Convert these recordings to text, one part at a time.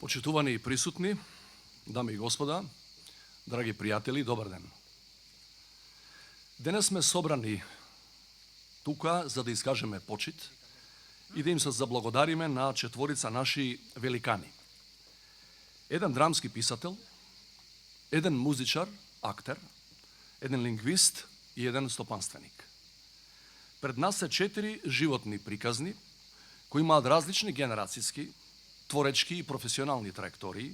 Почитувани и присутни, дами и господа, драги пријатели, добар ден. Денес сме собрани тука за да искажеме почит и да им се заблагодариме на четворица наши великани. Еден драмски писател, еден музичар, актер, еден лингвист и еден стопанственик. Пред нас се 4 животни приказни кои имаат различни генерацијски, творечки и професионални траектории,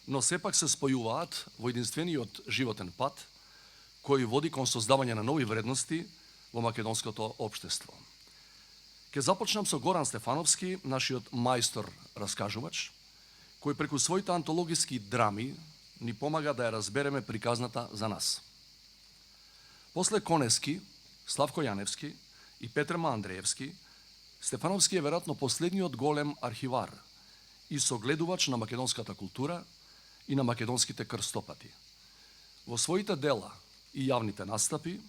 но сепак се спојуваат во единствениот животен пат кој води кон создавање на нови вредности во македонското општество. Ке започнам со Горан Стефановски, нашиот мајстор раскажувач, кој преку своите антологиски драми ни помага да ја разбереме приказната за нас. После Конески, Славко Јаневски и Петрема Андреевски, Стефановски е веројатно последниот голем архивар и согледувач на македонската култура и на македонските крстопати. Во своите дела и јавните настапи,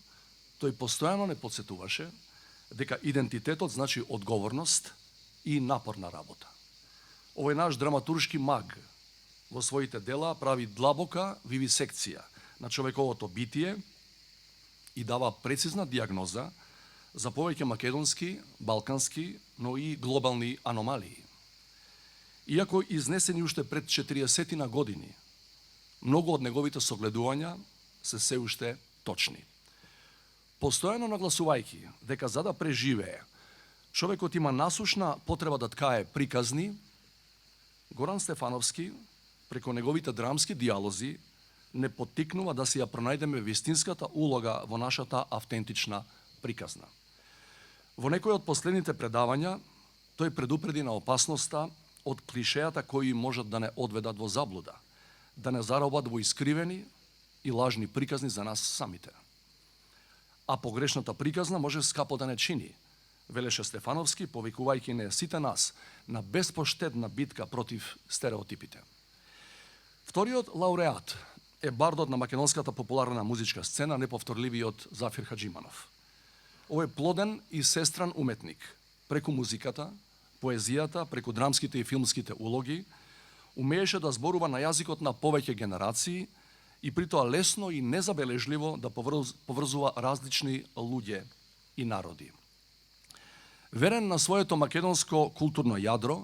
тој постојано не подсетуваше дека идентитетот значи одговорност и напорна работа. Овој наш драматуршки маг во своите дела прави длабока вивисекција на човековото битие и дава прецизна диагноза за повеќе македонски, балкански, но и глобални аномалии. Иако изнесени уште пред 40 години, многу од неговите согледувања се уште точни. Постојано нагласувајќи дека за да преживее, човекот има насушна потреба да ткае приказни, Горан Стефановски, преку неговите драмски диалози, не поттикнува да си ја пронајдеме вистинската улога во нашата автентична приказна. Во некој од последните предавања, тој предупреди на опасноста од клишеата кои можат да не одведат во заблуда, да не заробат во искривени и лажни приказни за нас самите. А погрешната приказна може скапо да не чини, велеше Стефановски, повикувајќи не сите нас на безпоштедна битка против стереотипите. Вториот лауреат е бардот на македонската популарна музичка сцена, неповторливиот Зафир Хаджиманов. Овој плоден и сестран уметник, преку музиката, поезијата, преку драмските и филмските улоги, умееше да зборува на јазикот на повеќе генерации и притоа лесно и незабележливо да поврзува различни луѓе и народи. Верен на своето македонско културно јадро,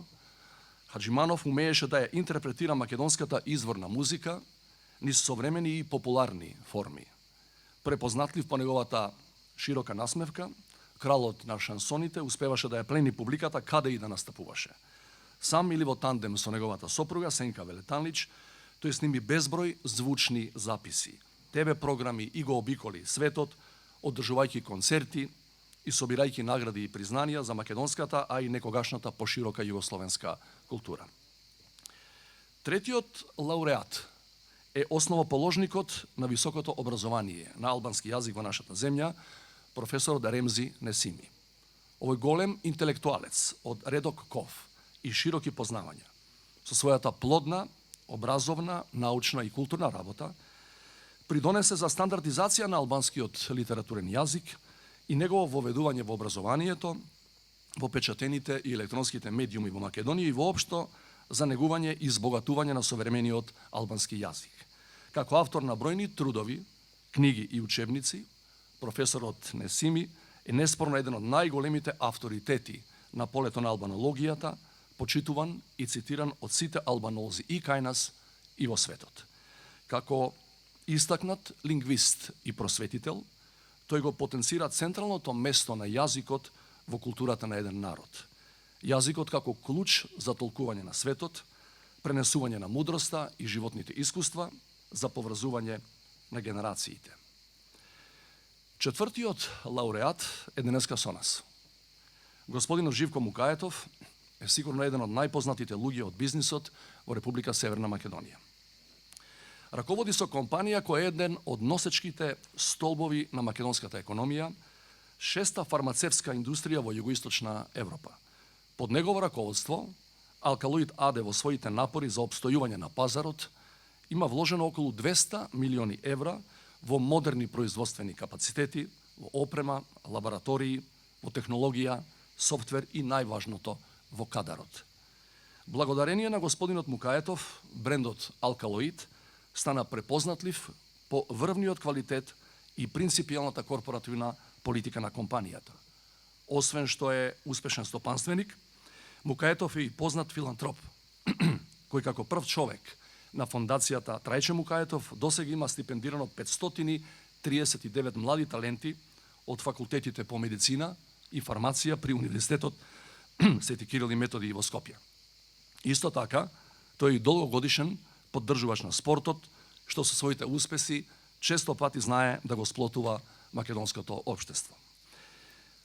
Хаджиманов умееше да ја интерпретира македонската изворна музика низ современи и популарни форми. Препознатлив по неговата широка насмевка, кралот на шансоните успеваше да ја плени публиката каде и да настапуваше. Сам или во тандем со неговата сопруга Сенка Велетанлич, тој сними безброј звучни записи, ТВ програми и го обиколи светот, одржувајќи концерти и собирајќи награди и признанија за македонската, а и некогашната поширока југословенска култура. Третиот лауреат е основоположникот на високото образование на албански јазик во нашата земја, професорот Ремзи Несими. Овој голем интелектуалец од редок ков и широки познавања, со својата плодна, образовна, научна и културна работа, придонесе за стандардизација на албанскиот литературен јазик и негово воведување во образованието, во печатените и електронските медиуми во Македонија и воопшто за негување и избогатување на современиот албански јазик. Како автор на бројни трудови, книги и учебници, професорот Несими е неспорно еден од најголемите авторитети на полето на албанологијата, почитуван и цитиран од сите албанолзи и кај нас и во светот. Како истакнат лингвист и просветител, тој го потенцира централното место на јазикот во културата на еден народ. Јазикот како клуч за толкување на светот, пренесување на мудроста и животните искуства, за поврзување на генерациите. Четвртиот лауреат е денеска со нас. Господинот Живко Мукаетов е сигурно еден од најпознатите луѓе од бизнисот во Република Северна Македонија. Раководи со компанија која е еден од носечките столбови на македонската економија, шеста фармацевтска индустрија во југоисточна Европа. Под негово раководство, Алкалоид АД во своите напори за обстојување на пазарот има вложено околу 200 милиони евра во модерни производствени капацитети, во опрема, лаборатории, во технологија, софтвер и најважното во кадарот. Благодарение на господинот Мукаетов, брендот Алкалоид стана препознатлив по врвниот квалитет и принципијалната корпоративна политика на компанијата. Освен што е успешен стопанственик, Мукаетов е и познат филантроп, кој како прв човек на фондацијата Трајче Мукаетов досега има стипендирано 539 млади таленти од факултетите по медицина и фармација при Универзитетот Свети Кирил и Методи во Скопје. Исто така, тој е и долгогодишен поддржувач на спортот, што со своите успеси често пати знае да го сплотува македонското општество.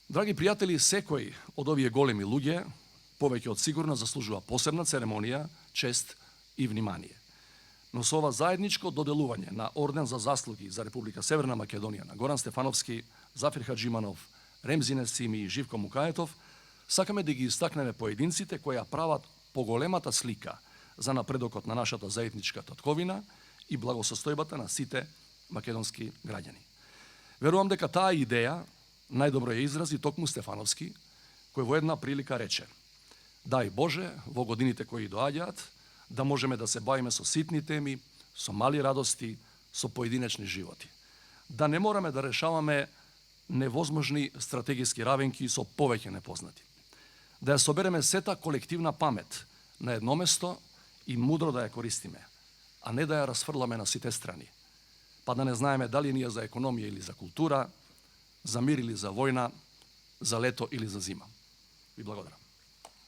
Драги пријатели, секој од овие големи луѓе повеќе од сигурно заслужува посебна церемонија, чест и внимание. Но со ова заедничко доделување на орден за заслуги за Република Северна Македонија на Горан Стефановски, Зафир Хаджиманов, Ремзи Несими и Живко Мукаетов, сакаме да ги истакнеме поединците кои ја прават поголемата слика за напредокот на нашата заедничка татковина и благосостојбата на сите македонски граѓани. Верувам дека таа идеја најдобро ја изрази токму Стефановски, кој во една прилика рече: дај Боже, во годините кои доаѓаат, да можеме да се бавиме со ситни теми, со мали радости, со поединечни животи. Да не мораме да решаваме невозможни стратегиски равенки со повеќе непознати. Да ја собереме сета колективна памет на едно место и мудро да ја користиме, а не да ја расфрламе на сите страни, па да не знаеме дали ние за економија или за култура, за мир или за војна, за лето или за зима. Ви благодарам.